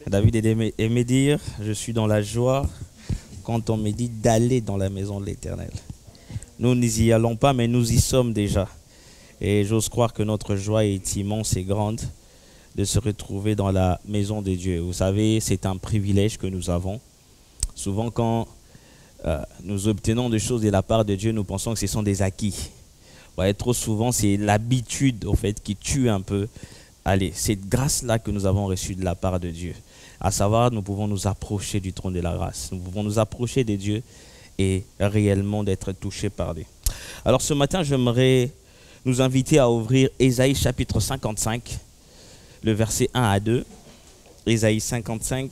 David aimait dire, je suis dans la joie quand on me dit d'aller dans la maison de l'Éternel. Nous n'y allons pas, mais nous y sommes déjà. Et j'ose croire que notre joie est immense et grande de se retrouver dans la maison de Dieu. Vous savez, c'est un privilège que nous avons. Souvent, quand nous obtenons des choses de la part de Dieu, nous pensons que ce sont des acquis. Ouais, trop souvent, c'est l'habitude au fait, qui tue un peu. Allez, cette grâce-là que nous avons reçue de la part de Dieu. À savoir, nous pouvons nous approcher du trône de la grâce. Nous pouvons nous approcher de Dieu et réellement d'être touchés par lui. Alors ce matin, j'aimerais nous inviter à ouvrir Ésaïe chapitre 55, le verset 1 à 2. Ésaïe 55.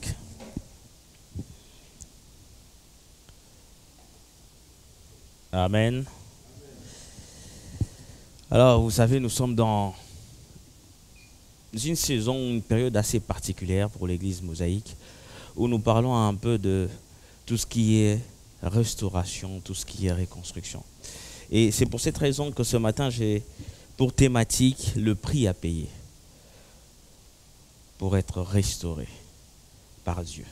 Amen. Alors, vous savez, nous sommes dans une saison, une période assez particulière pour l'église mosaïque, où nous parlons un peu de tout ce qui est restauration, tout ce qui est reconstruction. Et c'est pour cette raison que ce matin, j'ai pour thématique le prix à payer pour être restauré par Dieu.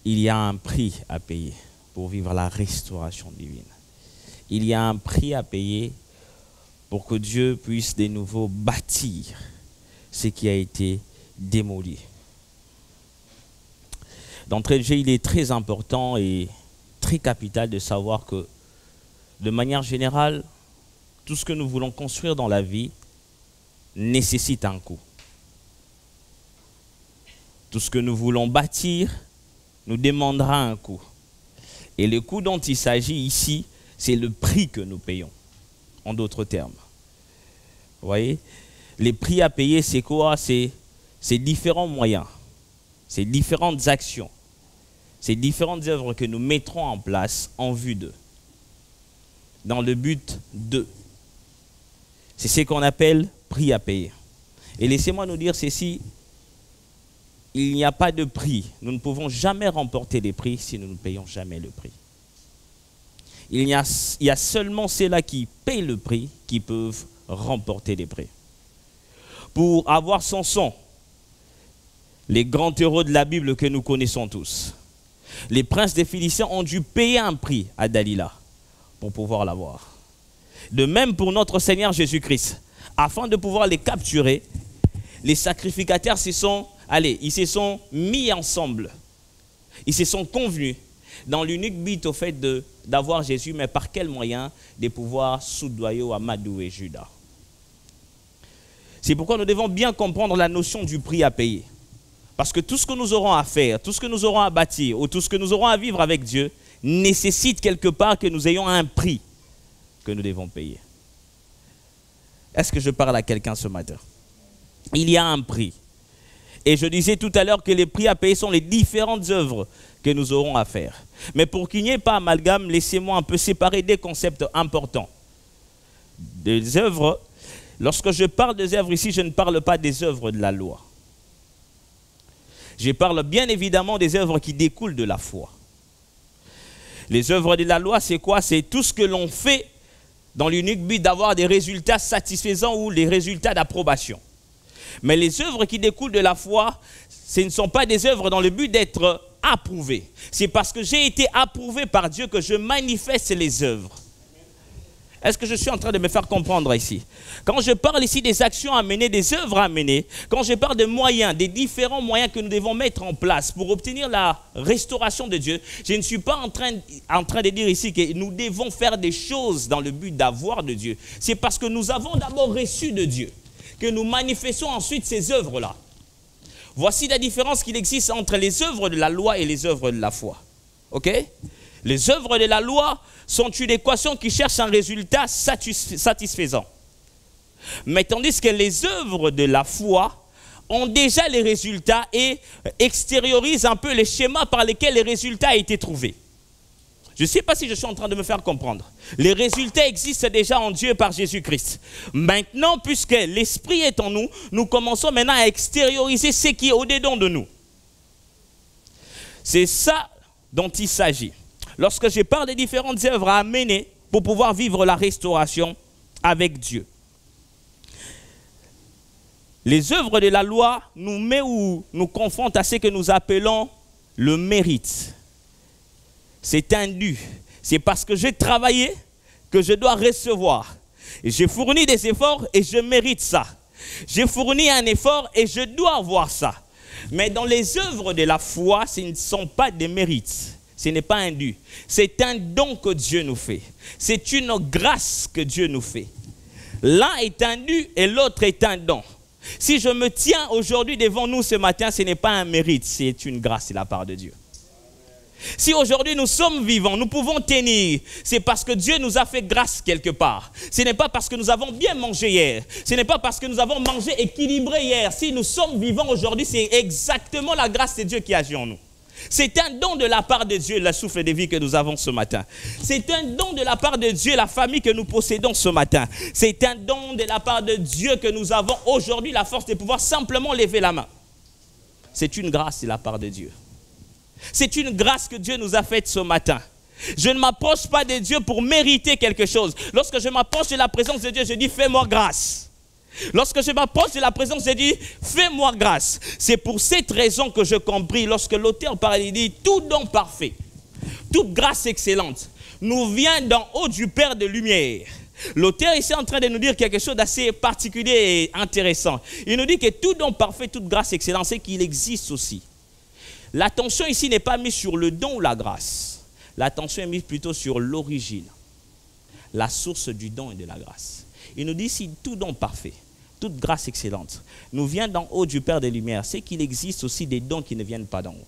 Il y a un prix à payer pour vivre la restauration divine. Il y a un prix à payer pour que Dieu puisse de nouveau bâtir ce qui a été démoli. D'entrée de jeu, il est très important et très capital de savoir que, de manière générale, tout ce que nous voulons construire dans la vie nécessite un coût. Tout ce que nous voulons bâtir nous demandera un coût. Et le coût dont il s'agit ici, c'est le prix que nous payons, en d'autres termes. Vous voyez, les prix à payer, c'est quoi? C'est différents moyens, c'est différentes actions, c'est différentes œuvres que nous mettrons en place en vue d'eux, dans le but de. C'est ce qu'on appelle prix à payer. Et laissez-moi nous dire ceci, il n'y a pas de prix. Nous ne pouvons jamais remporter les prix si nous ne payons jamais le prix. Il y a seulement ceux-là qui payent le prix qui peuvent remporter les prix. Pour avoir Samson, les grands héros de la Bible que nous connaissons tous, les princes des Philistins ont dû payer un prix à Dalila pour pouvoir l'avoir. De même pour notre Seigneur Jésus-Christ, afin de pouvoir les capturer, les sacrificateurs ils se sont mis ensemble, ils se sont convenus dans l'unique but au fait d'avoir Jésus, mais par quel moyen? De pouvoir soudoyer ou amadouer Judas. C'est pourquoi nous devons bien comprendre la notion du prix à payer. Parce que tout ce que nous aurons à faire, tout ce que nous aurons à bâtir, ou tout ce que nous aurons à vivre avec Dieu, nécessite quelque part que nous ayons un prix que nous devons payer. Est-ce que je parle à quelqu'un ce matin? Il y a un prix. Et je disais tout à l'heure que les prix à payer sont les différentes œuvres que nous aurons à faire. Mais pour qu'il n'y ait pas amalgame, laissez-moi un peu séparer des concepts importants. Des œuvres, lorsque je parle des œuvres ici, je ne parle pas des œuvres de la loi. Je parle bien évidemment des œuvres qui découlent de la foi. Les œuvres de la loi, c'est quoi? C'est tout ce que l'on fait dans l'unique but d'avoir des résultats satisfaisants ou des résultats d'approbation. Mais les œuvres qui découlent de la foi, ce ne sont pas des œuvres dans le but d'être approuvées. C'est parce que j'ai été approuvé par Dieu que je manifeste les œuvres. Est-ce que je suis en train de me faire comprendre ici? Quand je parle ici des actions à mener, des œuvres à mener, quand je parle de moyens, des différents moyens que nous devons mettre en place pour obtenir la restauration de Dieu, je ne suis pas en train de dire ici que nous devons faire des choses dans le but d'avoir de Dieu. C'est parce que nous avons d'abord reçu de Dieu que nous manifestons ensuite ces œuvres-là. Voici la différence qu'il existe entre les œuvres de la loi et les œuvres de la foi. OK? Les œuvres de la loi sont une équation qui cherche un résultat satisfaisant. Mais tandis que les œuvres de la foi ont déjà les résultats et extériorisent un peu les schémas par lesquels les résultats ont été trouvés. Je ne sais pas si je suis en train de me faire comprendre. Les résultats existent déjà en Dieu par Jésus-Christ. Maintenant, puisque l'Esprit est en nous, nous commençons maintenant à extérioriser ce qui est au-dedans de nous. C'est ça dont il s'agit. Lorsque je parle des différentes œuvres à mener pour pouvoir vivre la restauration avec Dieu. Les œuvres de la loi nous mettent ou nous confrontent à ce que nous appelons le mérite. C'est un dû. C'est parce que j'ai travaillé que je dois recevoir. J'ai fourni des efforts et je mérite ça. J'ai fourni un effort et je dois avoir ça. Mais dans les œuvres de la foi, ce ne sont pas des mérites. Ce n'est pas un dû. C'est un don que Dieu nous fait. C'est une grâce que Dieu nous fait. L'un est un dû et l'autre est un don. Si je me tiens aujourd'hui devant nous ce matin, ce n'est pas un mérite, c'est une grâce de la part de Dieu. Si aujourd'hui nous sommes vivants, nous pouvons tenir, c'est parce que Dieu nous a fait grâce quelque part. Ce n'est pas parce que nous avons bien mangé hier. Ce n'est pas parce que nous avons mangé équilibré hier. Si nous sommes vivants aujourd'hui, c'est exactement la grâce de Dieu qui agit en nous. C'est un don de la part de Dieu, le souffle de vie que nous avons ce matin. C'est un don de la part de Dieu, la famille que nous possédons ce matin. C'est un don de la part de Dieu que nous avons aujourd'hui la force de pouvoir simplement lever la main. C'est une grâce de la part de Dieu. C'est une grâce que Dieu nous a faite ce matin. Je ne m'approche pas de Dieu pour mériter quelque chose. Lorsque je m'approche de la présence de Dieu, je dis fais-moi grâce. Lorsque je m'approche de la présence de Dieu, fais-moi grâce. C'est pour cette raison que je compris lorsque l'auteur parle, il dit tout don parfait, toute grâce excellente nous vient d'en haut du Père de lumière. L'auteur ici est en train de nous dire quelque chose d'assez particulier et intéressant. Il nous dit que tout don parfait, toute grâce excellente, c'est qu'il existe aussi. L'attention ici n'est pas mise sur le don ou la grâce. L'attention est mise plutôt sur l'origine, la source du don et de la grâce. Il nous dit si tout don parfait, toute grâce excellente nous vient d'en haut du Père des Lumières, c'est qu'il existe aussi des dons qui ne viennent pas d'en haut.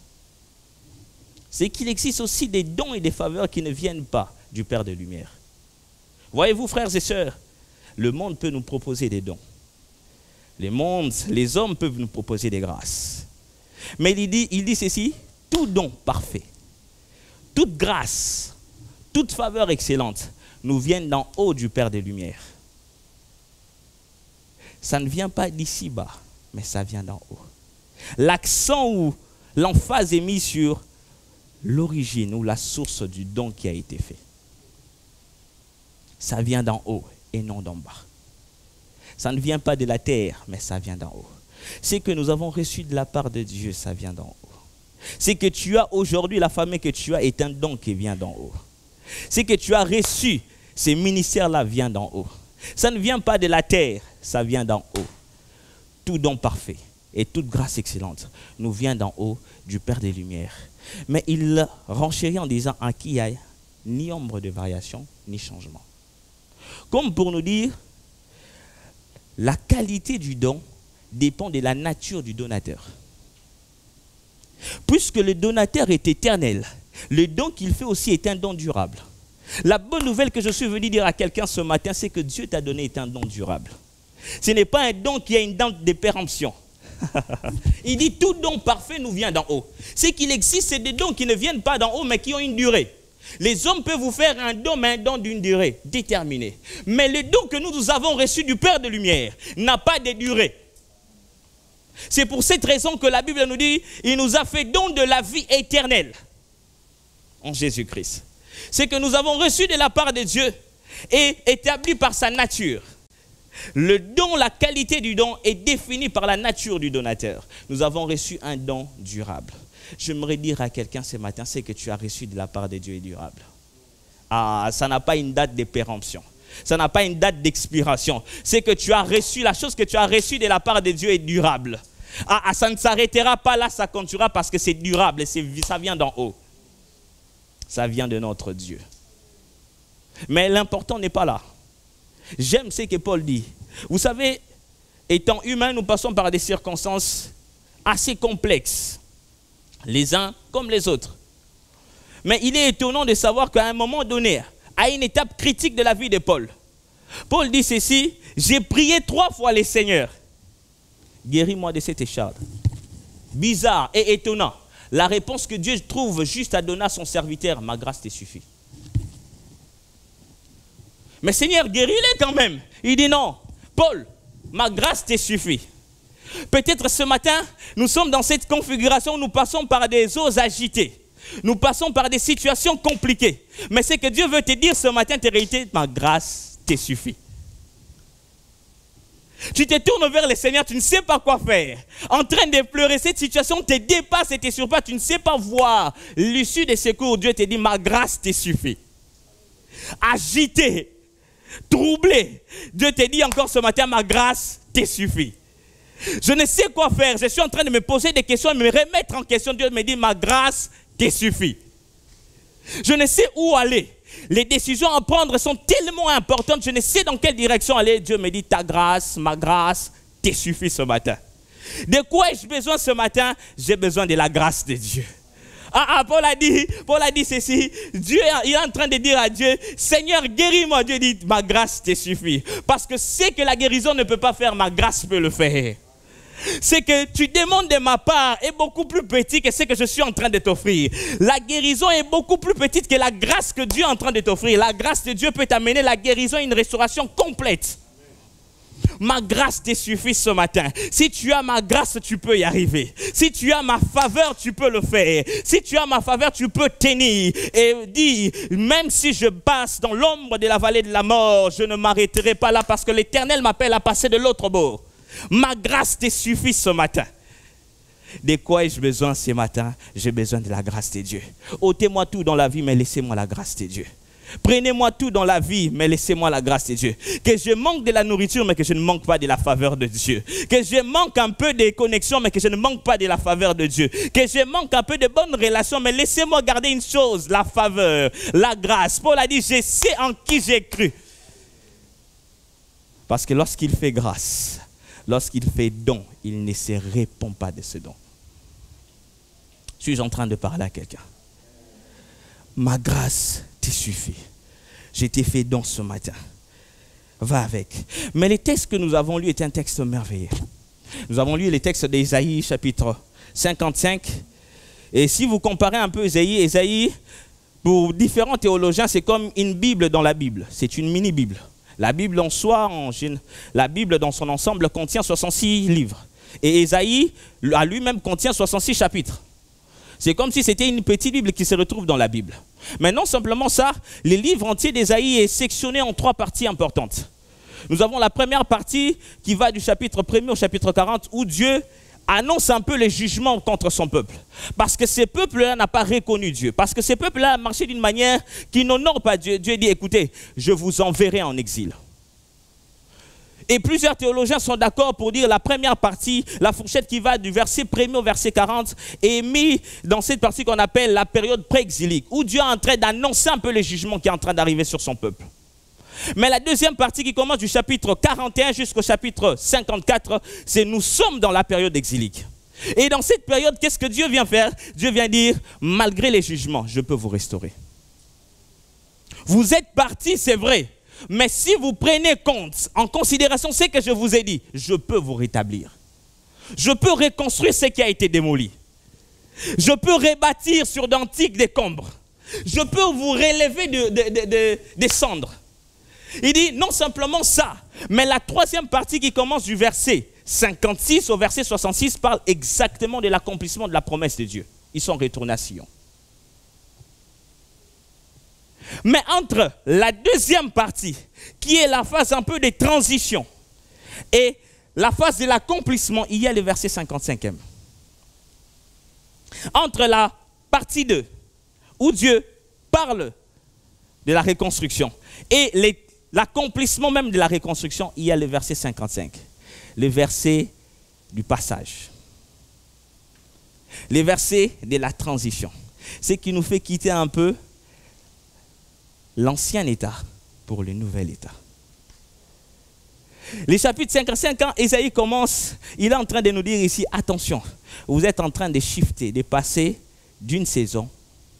C'est qu'il existe aussi des dons et des faveurs qui ne viennent pas du Père des Lumières. Voyez-vous, frères et sœurs, le monde peut nous proposer des dons. Les hommes peuvent nous proposer des grâces. Mais il dit ceci, tout don parfait, toute grâce, toute faveur excellente nous viennent d'en haut du Père des Lumières. Ça ne vient pas d'ici bas, mais ça vient d'en haut. L'accent ou l'emphase est mise sur l'origine ou la source du don qui a été fait. Ça vient d'en haut et non d'en bas. Ça ne vient pas de la terre, mais ça vient d'en haut. C'est que nous avons reçu de la part de Dieu, ça vient d'en haut. C'est que tu as aujourd'hui, la famille que tu as est un don qui vient d'en haut. C'est que tu as reçu, ces ministères-là viennent d'en haut. Ça ne vient pas de la terre, ça vient d'en haut. Tout don parfait et toute grâce excellente nous vient d'en haut du Père des Lumières. Mais il renchérit en disant en qui il n'y a ni ombre de variation, ni changement. Comme pour nous dire, la qualité du don dépend de la nature du donateur. Puisque le donateur est éternel, le don qu'il fait aussi est un don durable. La bonne nouvelle que je suis venu dire à quelqu'un ce matin, c'est que Dieu t'a donné est un don durable. Ce n'est pas un don qui a une date de péremption. Il dit tout don parfait nous vient d'en haut. C'est qu'il existe des dons qui ne viennent pas d'en haut mais qui ont une durée. Les hommes peuvent vous faire un don, mais un don d'une durée déterminée. Mais le don que nous avons reçu du Père de Lumière n'a pas de durée. C'est pour cette raison que la Bible nous dit, il nous a fait don de la vie éternelle en Jésus-Christ. C'est que nous avons reçu de la part de Dieu et établi par sa nature. Le don, la qualité du don est définie par la nature du donateur. Nous avons reçu un don durable. J'aimerais dire à quelqu'un ce matin, c'est que tu as reçu de la part de Dieu est durable. Ah, ça n'a pas une date de péremption. Ça n'a pas une date d'expiration. C'est que tu as reçu, la chose que tu as reçue de la part de Dieu est durable. Ah, ça ne s'arrêtera pas là, ça continuera parce que c'est durable et ça vient d'en haut. Ça vient de notre Dieu. Mais l'important n'est pas là. J'aime ce que Paul dit. Vous savez, étant humains, nous passons par des circonstances assez complexes, les uns comme les autres. Mais il est étonnant de savoir qu'à un moment donné, à une étape critique de la vie de Paul, Paul dit ceci, j'ai prié 3 fois le Seigneur. Guéris-moi de cette écharde. Bizarre et étonnant. La réponse que Dieu trouve juste à donner à son serviteur, ma grâce te suffit. Mais Seigneur, guéris-les quand même. Il dit non, Paul, ma grâce te suffit. Peut-être ce matin, nous sommes dans cette configuration où nous passons par des eaux agitées. Nous passons par des situations compliquées. Mais ce que Dieu veut te dire ce matin, en réalité, ma grâce te suffit. Tu te tournes vers le Seigneur, tu ne sais pas quoi faire. En train de pleurer, cette situation te dépasse et te surpasse. Tu ne sais pas voir l'issue des secours. Dieu te dit, ma grâce te suffit. Agité, troublé, Dieu te dit encore ce matin, ma grâce te suffit. Je ne sais quoi faire. Je suis en train de me poser des questions et me remettre en question. Dieu me dit, ma grâce te suffit. Je ne sais où aller. Les décisions à prendre sont tellement importantes. Je ne sais dans quelle direction aller. Dieu me dit, ta grâce, ma grâce te suffit ce matin. De quoi ai-je besoin ce matin? J'ai besoin de la grâce de Dieu. Paul a dit ceci. Dieu, il est en train de dire à Dieu, Seigneur, guéris-moi. Dieu dit, ma grâce te suffit. Parce que ce que la guérison ne peut pas faire, ma grâce peut le faire. Ce que tu demandes de ma part est beaucoup plus petit que ce que je suis en train de t'offrir. La guérison est beaucoup plus petite que la grâce que Dieu est en train de t'offrir. La grâce de Dieu peut t'amener la guérison et une restauration complète. Ma grâce te suffit ce matin. Si tu as ma grâce, tu peux y arriver. Si tu as ma faveur, tu peux le faire. Si tu as ma faveur, tu peux tenir. Et dire, même si je passe dans l'ombre de la vallée de la mort, je ne m'arrêterai pas là parce que l'Éternel m'appelle à passer de l'autre bord. Ma grâce te suffit ce matin. De quoi ai-je besoin ce matin? J'ai besoin de la grâce de Dieu. Ôtez-moi tout dans la vie, mais laissez-moi la grâce de Dieu. Prenez-moi tout dans la vie, mais laissez-moi la grâce de Dieu. Que je manque de la nourriture, mais que je ne manque pas de la faveur de Dieu. Que je manque un peu de connexion, mais que je ne manque pas de la faveur de Dieu. Que je manque un peu de bonnes relations, mais laissez-moi garder une chose, la faveur, la grâce. Paul a dit, je sais en qui j'ai cru. Parce que lorsqu'il fait grâce, lorsqu'il fait don, il ne se répand pas de ce don. Suis-je en train de parler à quelqu'un? Ma grâce te suffit. Je t'ai fait don ce matin. Va avec. Mais le texte que nous avons lu est un texte merveilleux. Nous avons lu les textes d'Ésaïe, chapitre 55. Et si vous comparez un peu Ésaïe, pour différents théologiens, c'est comme une Bible dans la Bible. C'est une mini-Bible. La Bible en soi, la Bible dans son ensemble contient 66 livres. Et Ésaïe, à lui-même, contient 66 chapitres. C'est comme si c'était une petite Bible qui se retrouve dans la Bible. Mais non simplement ça, le livre entier d'Ésaïe est sectionné en 3 parties importantes. Nous avons la première partie qui va du chapitre 1er au chapitre 40 où Dieu annonce un peu les jugements contre son peuple. Parce que ce peuple-là n'a pas reconnu Dieu. Parce que ce peuple-là a marché d'une manière qui n'honore pas Dieu. Dieu dit, écoutez, je vous enverrai en exil. Et plusieurs théologiens sont d'accord pour dire la première partie, la fourchette qui va du verset 1er au verset 40, est mise dans cette partie qu'on appelle la période pré-exilique, où Dieu est en train d'annoncer un peu les jugements qui est en train d'arriver sur son peuple. Mais la deuxième partie qui commence du chapitre 41 jusqu'au chapitre 54, c'est nous sommes dans la période exilique. Et dans cette période, qu'est-ce que Dieu vient faire? Dieu vient dire, malgré les jugements, je peux vous restaurer. Vous êtes partis, c'est vrai. Mais si vous prenez en considération ce que je vous ai dit, je peux vous rétablir. Je peux reconstruire ce qui a été démoli. Je peux rebâtir sur d'antiques décombres. Je peux vous relever des cendres. Il dit non simplement ça, mais la troisième partie qui commence du verset 56 au verset 66 parle exactement de l'accomplissement de la promesse de Dieu. Ils sont retournés à Sion. Mais entre la deuxième partie, qui est la phase un peu de transition, et la phase de l'accomplissement, il y a le verset 55e. Entre la partie 2, où Dieu parle de la reconstruction, et l'accomplissement même de la reconstruction, il y a le verset 55. Le verset du passage. Le verset de la transition. Ce qui nous fait quitter un peu l'ancien état pour le nouvel état. Les chapitres 55, quand Ésaïe commence, il est en train de nous dire ici, attention, vous êtes en train de shifter, de passer d'une saison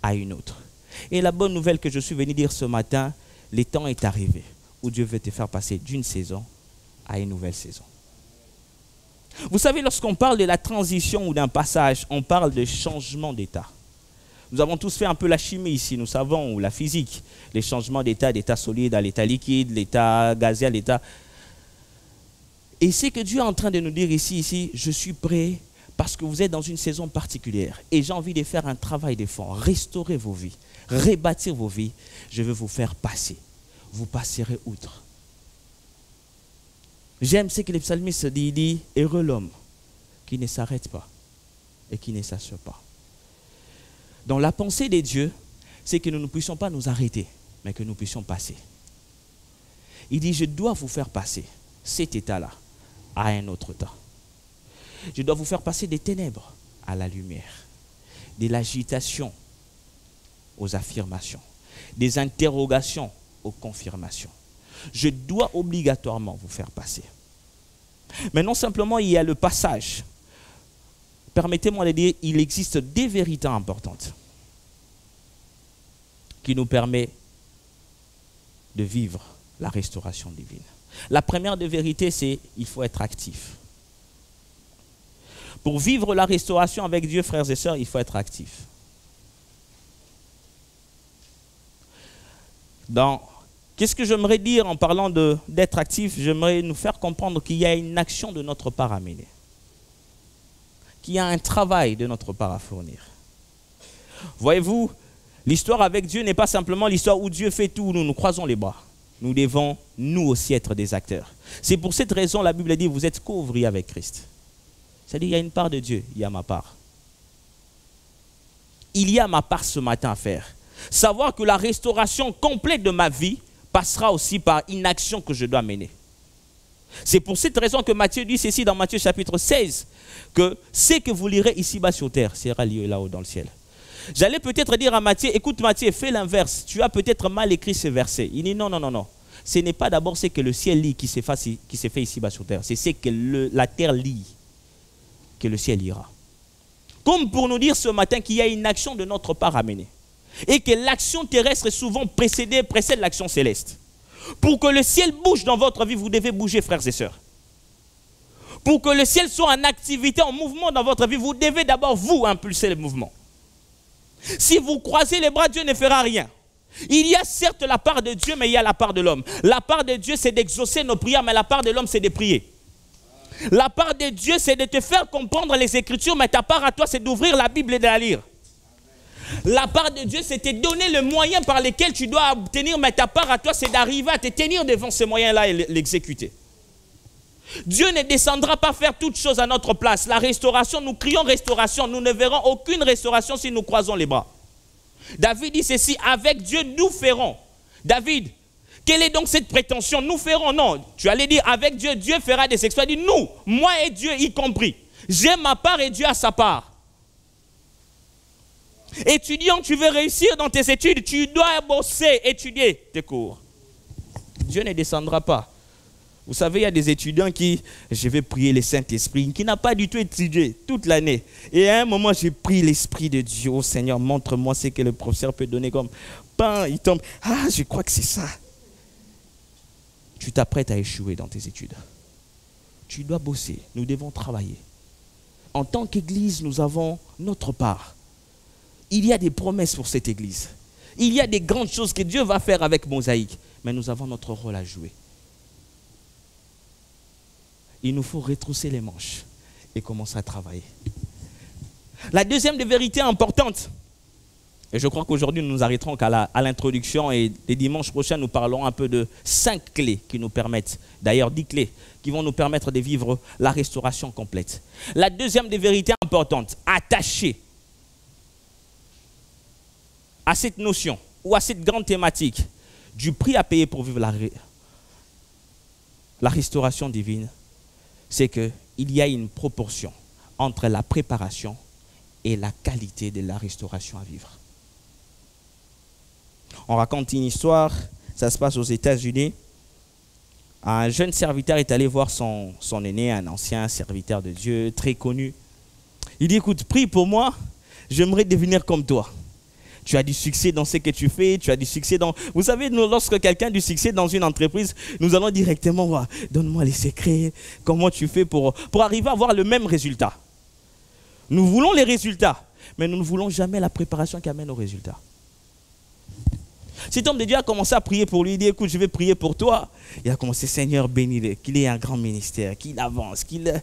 à une autre. Et la bonne nouvelle que je suis venu dire ce matin, le temps est arrivé où Dieu veut te faire passer d'une saison à une nouvelle saison. Vous savez, lorsqu'on parle de la transition ou d'un passage, on parle de changement d'état. Nous avons tous fait un peu la chimie ici, nous savons, ou la physique, les changements d'état solide à l'état liquide, l'état gazé à l'état. Et c'est que Dieu est en train de nous dire ici, je suis prêt parce que vous êtes dans une saison particulière et j'ai envie de faire un travail de fond, restaurer vos vies, rebâtir vos vies. Je veux vous faire passer. Vous passerez outre. J'aime ce que les psalmistes disent, il dit, heureux l'homme qui ne s'arrête pas et qui ne s'assure pas. Dans la pensée des dieux, c'est que nous ne puissions pas nous arrêter, mais que nous puissions passer. Il dit, je dois vous faire passer cet état-là à un autre temps. Je dois vous faire passer des ténèbres à la lumière, de l'agitation aux affirmations, des interrogations aux confirmations. Je dois obligatoirement vous faire passer. Mais non simplement il y a le passage. Permettez-moi de dire, il existe des vérités importantes qui nous permettent de vivre la restauration divine. La première des vérités, c'est qu'il faut être actif. Pour vivre la restauration avec Dieu, frères et sœurs, il faut être actif. Qu'est-ce que j'aimerais dire en parlant d'être actif? J'aimerais nous faire comprendre qu'il y a une action de notre part à mener. Qu'il y a un travail de notre part à fournir. Voyez-vous, l'histoire avec Dieu n'est pas simplement l'histoire où Dieu fait tout, où nous nous croisons les bras. Nous devons, nous aussi, être des acteurs. C'est pour cette raison, la Bible dit, vous êtes co-ouvriers avec Christ. C'est-à-dire, il y a une part de Dieu, il y a ma part. Il y a ma part ce matin à faire. Savoir que la restauration complète de ma vie passera aussi par une action que je dois mener. C'est pour cette raison que Matthieu dit ceci dans Matthieu chapitre 16, que ce que vous lirez ici-bas sur terre sera lié là-haut dans le ciel. J'allais peut-être dire à Matthieu, écoute Matthieu, fais l'inverse. Tu as peut-être mal écrit ce verset. Il dit non, non, non, non. Ce n'est pas d'abord ce que le ciel lit qui s'est fait ici-bas sur terre. C'est ce que la terre lit que le ciel ira. Comme pour nous dire ce matin qu'il y a une action de notre part à mener. Et que l'action terrestre souvent précède l'action céleste. Pour que le ciel bouge dans votre vie, vous devez bouger, frères et sœurs. Pour que le ciel soit en activité, en mouvement dans votre vie, vous devez d'abord vous impulser le mouvement. Si vous croisez les bras, Dieu ne fera rien. Il y a certes la part de Dieu, mais il y a la part de l'homme. La part de Dieu, c'est d'exaucer nos prières, mais la part de l'homme, c'est de prier. La part de Dieu, c'est de te faire comprendre les Écritures, mais ta part à toi, c'est d'ouvrir la Bible et de la lire. La part de Dieu, c'est de te donner le moyen par lequel tu dois obtenir, mais ta part à toi, c'est d'arriver à te tenir devant ce moyen-là et l'exécuter. Dieu ne descendra pas faire toutes choses à notre place. La restauration, nous crions restauration. Nous ne verrons aucune restauration si nous croisons les bras. David dit ceci, avec Dieu, nous ferons. David, quelle est donc cette prétention? Nous ferons, non. Tu allais dire, avec Dieu, Dieu fera des exploits. Il dit, nous, moi et Dieu y compris. J'ai ma part et Dieu a sa part. Étudiant, tu veux réussir dans tes études, tu dois bosser, étudier tes cours. Dieu ne descendra pas. Vous savez, il y a des étudiants qui, je vais prier le Saint-Esprit, qui n'a pas du tout étudié toute l'année. Et à un moment, j'ai pris l'Esprit de Dieu. Oh Seigneur, montre-moi ce que le professeur peut donner comme pain. Il tombe. Ah, je crois que c'est ça. Tu t'apprêtes à échouer dans tes études. Tu dois bosser. Nous devons travailler. En tant qu'Église, nous avons notre part. Il y a des promesses pour cette Église. Il y a des grandes choses que Dieu va faire avec Mosaïque. Mais nous avons notre rôle à jouer. Il nous faut retrousser les manches et commencer à travailler. La deuxième des vérités importantes, et je crois qu'aujourd'hui nous nous arrêterons qu'à l'introduction et les dimanches prochains nous parlerons un peu de 5 clés qui nous permettent, d'ailleurs 10 clés, qui vont nous permettre de vivre la restauration complète. La deuxième des vérités importantes, attachée à cette notion ou à cette grande thématique du prix à payer pour vivre la restauration divine, c'est qu'il y a une proportion entre la préparation et la qualité de la restauration à vivre. On raconte une histoire, ça se passe aux États-Unis. Un jeune serviteur est allé voir son aîné, un ancien serviteur de Dieu, très connu. Il dit, écoute, prie pour moi, j'aimerais devenir comme toi. Tu as du succès dans ce que tu fais, tu as du succès dans... Vous savez, nous, lorsque quelqu'un a du succès dans une entreprise, nous allons directement, donne-moi les secrets, comment tu fais pour arriver à avoir le même résultat. Nous voulons les résultats, mais nous ne voulons jamais la préparation qui amène aux résultats. Cet homme de Dieu a commencé à prier pour lui, il dit, écoute, je vais prier pour toi. Il a commencé, Seigneur, bénis-le, qu'il ait un grand ministère, qu'il avance, qu'il...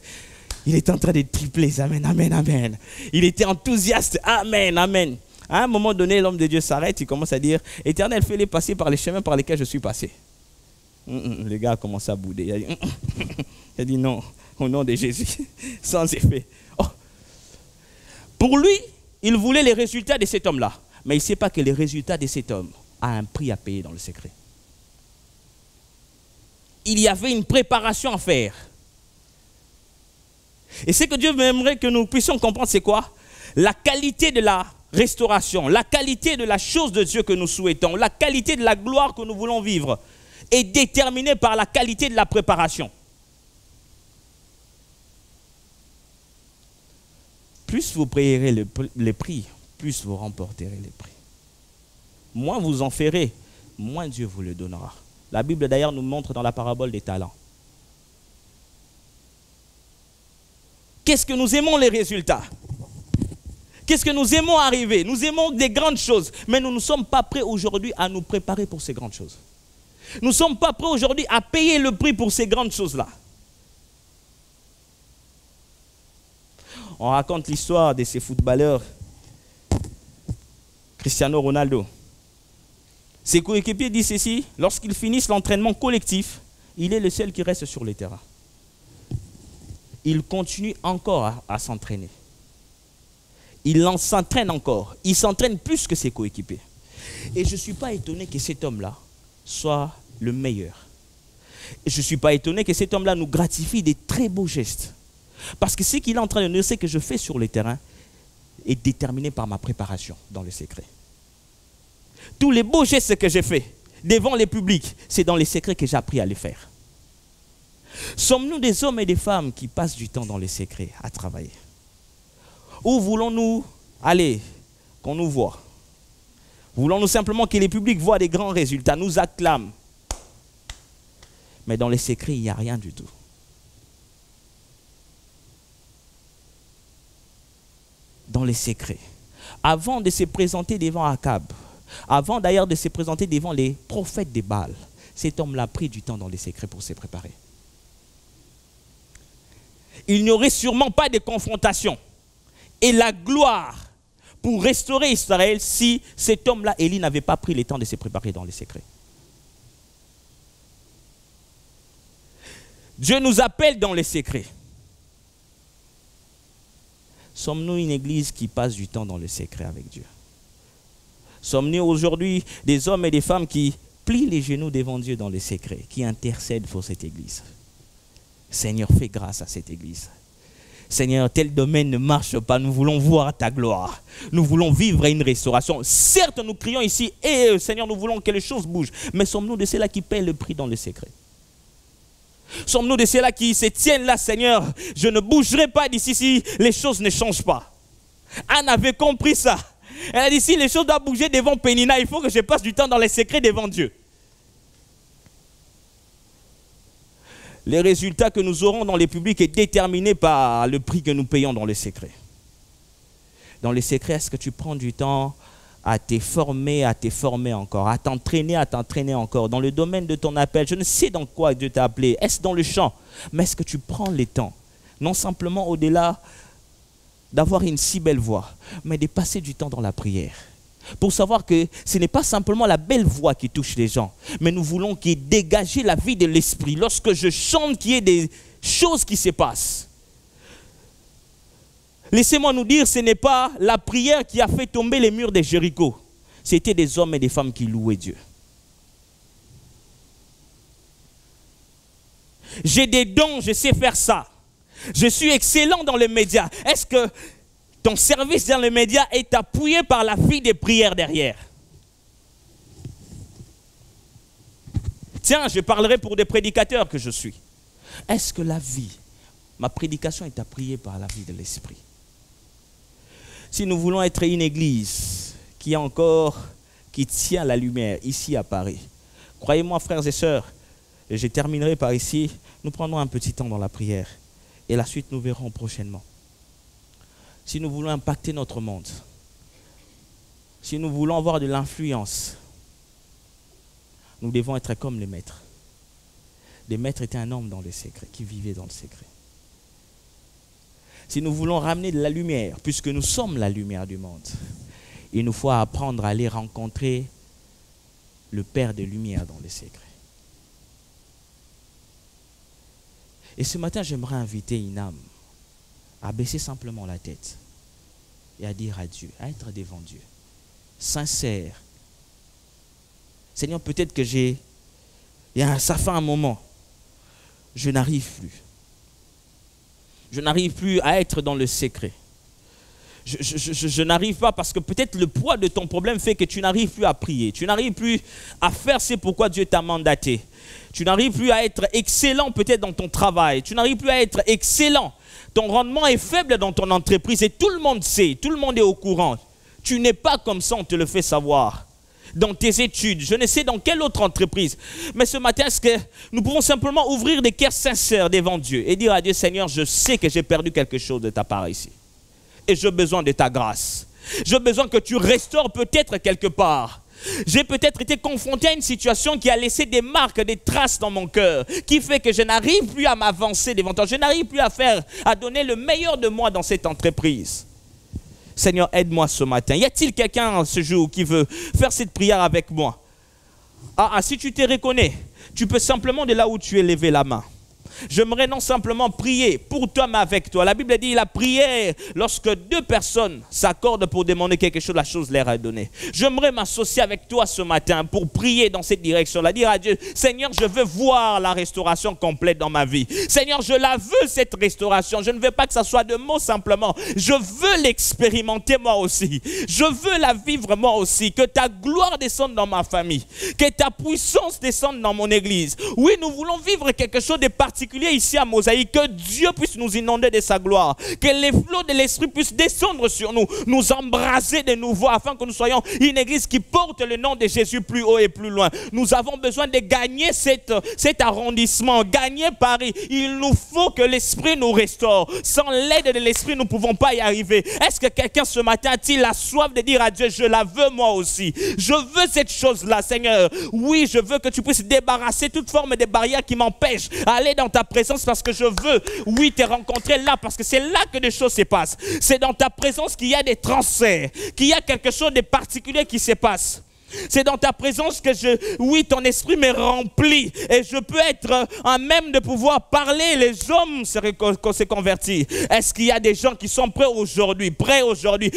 Il est en train de tripler, amen, amen, amen. Il était enthousiaste, amen, amen. À un moment donné, l'homme de Dieu s'arrête, il commence à dire, Éternel, fais-les passer par les chemins par lesquels je suis passé. Le gars a commencé à bouder. Il a dit non, au nom de Jésus, sans effet. Oh. Pour lui, il voulait les résultats de cet homme-là. Mais il ne sait pas que les résultats de cet homme a un prix à payer dans le secret. Il y avait une préparation à faire. Et ce que Dieu aimerait que nous puissions comprendre, c'est quoi? La qualité de la restauration, la qualité de la chose de Dieu que nous souhaitons, la qualité de la gloire que nous voulons vivre est déterminée par la qualité de la préparation. Plus vous payerez les prix, plus vous remporterez les prix. Moins vous en ferez, moins Dieu vous le donnera. La Bible d'ailleurs nous montre dans la parabole des talents. Qu'est-ce que nous aimons les résultats? Qu'est-ce que nous aimons arriver? Nous aimons des grandes choses, mais nous ne sommes pas prêts aujourd'hui à nous préparer pour ces grandes choses. Nous ne sommes pas prêts aujourd'hui à payer le prix pour ces grandes choses-là. On raconte l'histoire de ces footballeurs, Cristiano Ronaldo. Ses coéquipiers disent ceci, lorsqu'ils finissent l'entraînement collectif, il est le seul qui reste sur le terrain. Il continue encore à s'entraîner. Il s'entraîne encore. Il s'entraîne plus que ses coéquipiers. Et je ne suis pas étonné que cet homme-là soit le meilleur. Et je ne suis pas étonné que cet homme-là nous gratifie des très beaux gestes. Parce que ce qu'il est en train de dire, ce que je fais sur le terrain est déterminé par ma préparation dans le secret. Tous les beaux gestes que j'ai faits devant les publics, c'est dans les secrets que j'ai appris à les faire. Sommes-nous des hommes et des femmes qui passent du temps dans les secrets à travailler? Ou voulons-nous aller, qu'on nous voit? Voulons-nous simplement que les publics voient des grands résultats, nous acclament? Mais dans les secrets, il n'y a rien du tout. Dans les secrets. Avant de se présenter devant Akab, avant d'ailleurs de se présenter devant les prophètes des Baal, cet homme-là a pris du temps dans les secrets pour se préparer. Il n'y aurait sûrement pas de confrontation et la gloire pour restaurer Israël si cet homme-là, Élie, n'avait pas pris le temps de se préparer dans les secrets. Dieu nous appelle dans les secrets. Sommes-nous une église qui passe du temps dans le secret avec Dieu? Sommes-nous aujourd'hui des hommes et des femmes qui plient les genoux devant Dieu dans les secrets, qui intercèdent pour cette église? Seigneur, fais grâce à cette église. Seigneur, tel domaine ne marche pas, nous voulons voir ta gloire. Nous voulons vivre une restauration. Certes, nous crions ici, et Seigneur, nous voulons que les choses bougent. Mais sommes-nous de ceux-là qui paient le prix dans le secret? Sommes-nous de ceux-là qui se tiennent là, Seigneur, je ne bougerai pas d'ici si les choses ne changent pas. Anne avait compris ça. Elle a dit, si les choses doivent bouger devant Pénina, il faut que je passe du temps dans les secrets devant Dieu. Les résultats que nous aurons dans les publics est déterminé par le prix que nous payons dans les secrets. Dans les secrets, est-ce que tu prends du temps à te former encore, à t'entraîner encore dans le domaine de ton appel? Je ne sais dans quoi Dieu t'a appelé. Est-ce dans le chant? Mais est-ce que tu prends le temps, non simplement au-delà d'avoir une si belle voix, mais de passer du temps dans la prière? Pour savoir que ce n'est pas simplement la belle voix qui touche les gens, mais nous voulons qu'il y ait dégagé la vie de l'esprit. Lorsque je chante, qu'il y ait des choses qui se passent. Laissez-moi nous dire, ce n'est pas la prière qui a fait tomber les murs de Jéricho. C'était des hommes et des femmes qui louaient Dieu. J'ai des dons, je sais faire ça. Je suis excellent dans les médias. Est-ce que ton service dans les médias est appuyé par la vie des prières derrière? Tiens, je parlerai pour des prédicateurs que je suis. Est-ce que la vie, ma prédication est appuyée par la vie de l'esprit? Si nous voulons être une église qui tient la lumière ici à Paris, croyez-moi frères et sœurs, et je terminerai par ici, nous prendrons un petit temps dans la prière et la suite nous verrons prochainement. Si nous voulons impacter notre monde, si nous voulons avoir de l'influence, nous devons être comme les maîtres. Les maîtres étaient un homme dans le secret, qui vivait dans le secret. Si nous voulons ramener de la lumière, puisque nous sommes la lumière du monde, il nous faut apprendre à aller rencontrer le Père de lumière dans le secret. Et ce matin, j'aimerais inviter une âme à baisser simplement la tête et à dire à Dieu, à être devant Dieu, sincère. Seigneur, peut-être que ça fait un moment, je n'arrive plus. Je n'arrive plus à être dans le secret. Je n'arrive pas parce que peut-être le poids de ton problème fait que tu n'arrives plus à prier. Tu n'arrives plus à faire ce pourquoi Dieu t'a mandaté. Tu n'arrives plus à être excellent peut-être dans ton travail. Tu n'arrives plus à être excellent. Ton rendement est faible dans ton entreprise et tout le monde sait, tout le monde est au courant. Tu n'es pas comme ça, on te le fait savoir. Dans tes études, je ne sais dans quelle autre entreprise. Mais ce matin, est-ce que nous pouvons simplement ouvrir des cœurs sincères devant Dieu et dire à Dieu, Seigneur, je sais que j'ai perdu quelque chose de ta part ici. Et j'ai besoin de ta grâce. J'ai besoin que tu restaures peut-être quelque part. J'ai peut-être été confronté à une situation qui a laissé des marques, des traces dans mon cœur, qui fait que je n'arrive plus à m'avancer devant toi. Je n'arrive plus à donner le meilleur de moi dans cette entreprise. Seigneur, aide-moi ce matin. Y a-t-il quelqu'un ce jour qui veut faire cette prière avec moi? Si tu te reconnais, tu peux simplement de là où tu es lever la main. J'aimerais non simplement prier pour toi, mais avec toi. La Bible dit, la prière, lorsque deux personnes s'accordent pour demander quelque chose, la chose leur est donnée. J'aimerais m'associer avec toi ce matin pour prier dans cette direction-là. Dire à Dieu, Seigneur, je veux voir la restauration complète dans ma vie. Seigneur, je la veux, cette restauration. Je ne veux pas que ça soit de mots simplement. Je veux l'expérimenter moi aussi. Je veux la vivre moi aussi. Que ta gloire descende dans ma famille. Que ta puissance descende dans mon église. Oui, nous voulons vivre quelque chose de particulier ici à Mosaïque, que Dieu puisse nous inonder de sa gloire, que les flots de l'Esprit puissent descendre sur nous, nous embraser de nouveau afin que nous soyons une église qui porte le nom de Jésus plus haut et plus loin. Nous avons besoin de gagner cet arrondissement, gagner Paris. Il nous faut que l'Esprit nous restaure. Sans l'aide de l'Esprit, nous ne pouvons pas y arriver. Est-ce que quelqu'un ce matin a-t-il la soif de dire à Dieu, je la veux moi aussi. Je veux cette chose-là, Seigneur. Oui, je veux que tu puisses débarrasser toute forme de barrière qui m'empêche d'aller dans ta présence parce que je veux, oui, te rencontrer là parce que c'est là que des choses se passent. C'est dans ta présence qu'il y a des transferts, qu'il y a quelque chose de particulier qui se passe. C'est dans ta présence que oui, ton esprit me remplit et je peux être en même de pouvoir parler. Les hommes se convertissent. Est-ce qu'il y a des gens qui sont prêts aujourd'hui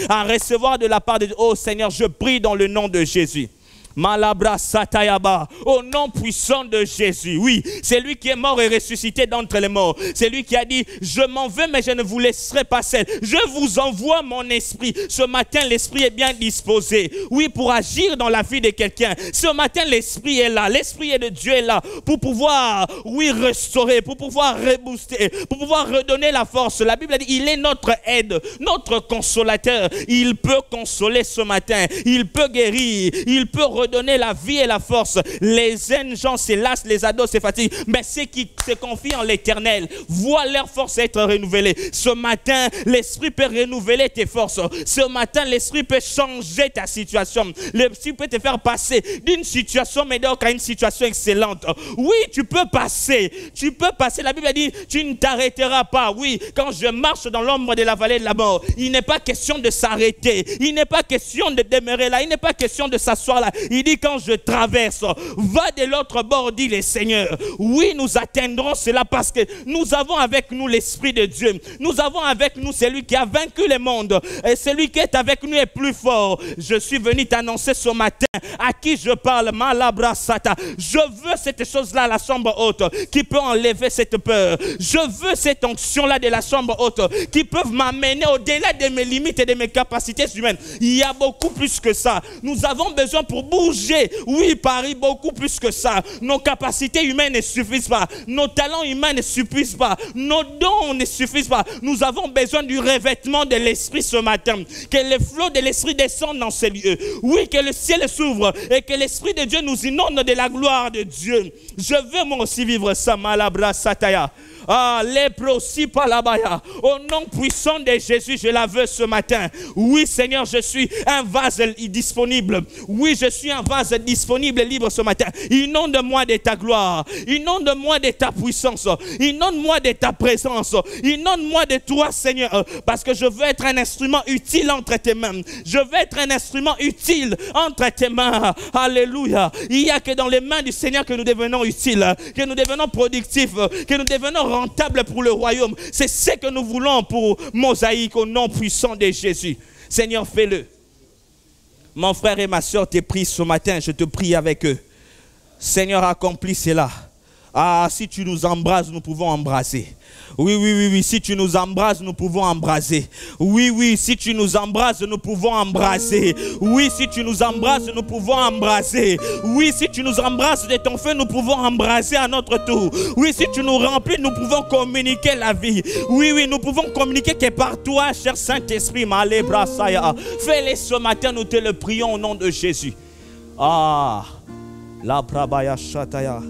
à recevoir de la part de Dieu? Oh Seigneur, je prie dans le nom de Jésus. Malabra Satayaba, au nom puissant de Jésus. Oui, c'est lui qui est mort et ressuscité d'entre les morts. C'est lui qui a dit, je m'en vais mais je ne vous laisserai pas seul. Je vous envoie mon esprit. Ce matin, l'esprit est bien disposé. Oui, pour agir dans la vie de quelqu'un. Ce matin, l'esprit est là. L'esprit de Dieu est là pour pouvoir, oui, restaurer, pour pouvoir rebooster, pour pouvoir redonner la force. La Bible dit, il est notre aide, notre consolateur. Il peut consoler ce matin. Il peut guérir. Il peut redonner la vie et la force. Les jeunes gens se lassent, les ados se fatiguent, mais ceux qui se confient en l'éternel voient leur force être renouvelée. Ce matin, l'esprit peut renouveler tes forces. Ce matin, l'esprit peut changer ta situation. L'esprit peut te faire passer d'une situation médiocre à une situation excellente. Oui, tu peux passer. Tu peux passer. La Bible dit, tu ne t'arrêteras pas. Oui, quand je marche dans l'ombre de la vallée de la mort, il n'est pas question de s'arrêter. Il n'est pas question de demeurer là. Il n'est pas question de s'asseoir là. Il dit quand je traverse, va de l'autre bord, dit le Seigneur. Oui, nous atteindrons cela parce que nous avons avec nous l'Esprit de Dieu. Nous avons avec nous celui qui a vaincu le monde. Et celui qui est avec nous est plus fort. Je suis venu t'annoncer ce matin à qui je parle. Malabra Sata. Je veux cette chose-là, la chambre haute, qui peut enlever cette peur. Je veux cette onction-là de la chambre haute qui peuvent m'amener au-delà de mes limites et de mes capacités humaines. Il y a beaucoup plus que ça. Nous avons besoin pour bouger, oui, Paris, beaucoup plus que ça. Nos capacités humaines ne suffisent pas. Nos talents humains ne suffisent pas. Nos dons ne suffisent pas. Nous avons besoin du revêtement de l'Esprit ce matin. Que les flots de l'Esprit descendent dans ces lieux. Oui, que le ciel s'ouvre et que l'Esprit de Dieu nous inonde de la gloire de Dieu. Je veux moi aussi vivre ça, Malabra Sataya. Léprosi palabaya. Au nom puissant de Jésus, je la veux ce matin. Oui, Seigneur, je suis un vase disponible. Oui, je suis un vase disponible et libre ce matin. Inonde-moi de ta gloire. Inonde-moi de ta puissance. Inonde-moi de ta présence. Inonde-moi de toi, Seigneur. Parce que je veux être un instrument utile entre tes mains. Je veux être un instrument utile entre tes mains. Alléluia. Il n'y a que dans les mains du Seigneur que nous devenons utiles, que nous devenons productifs, que nous devenons rentable pour le royaume. C'est ce que nous voulons pour Mosaïque au nom puissant de Jésus. Seigneur, fais-le. Mon frère et ma soeur te prient ce matin, je te prie avec eux. Seigneur, accomplis cela. Ah, si tu nous embrases, nous pouvons embrasser. Oui, oui, oui, oui, si tu nous embrases, nous pouvons embrasser. Oui, oui, si tu nous embrases, nous pouvons embrasser. Oui, si tu nous embrases, nous pouvons embrasser. Oui, si tu nous embrasses de ton feu, nous pouvons embrasser à notre tour. Oui, si tu nous remplis, nous pouvons communiquer la vie. Oui, oui, nous pouvons communiquer que par toi, cher Saint-Esprit, fais-le ce matin, nous te le prions au nom de Jésus. Ah, la prabaya shataya.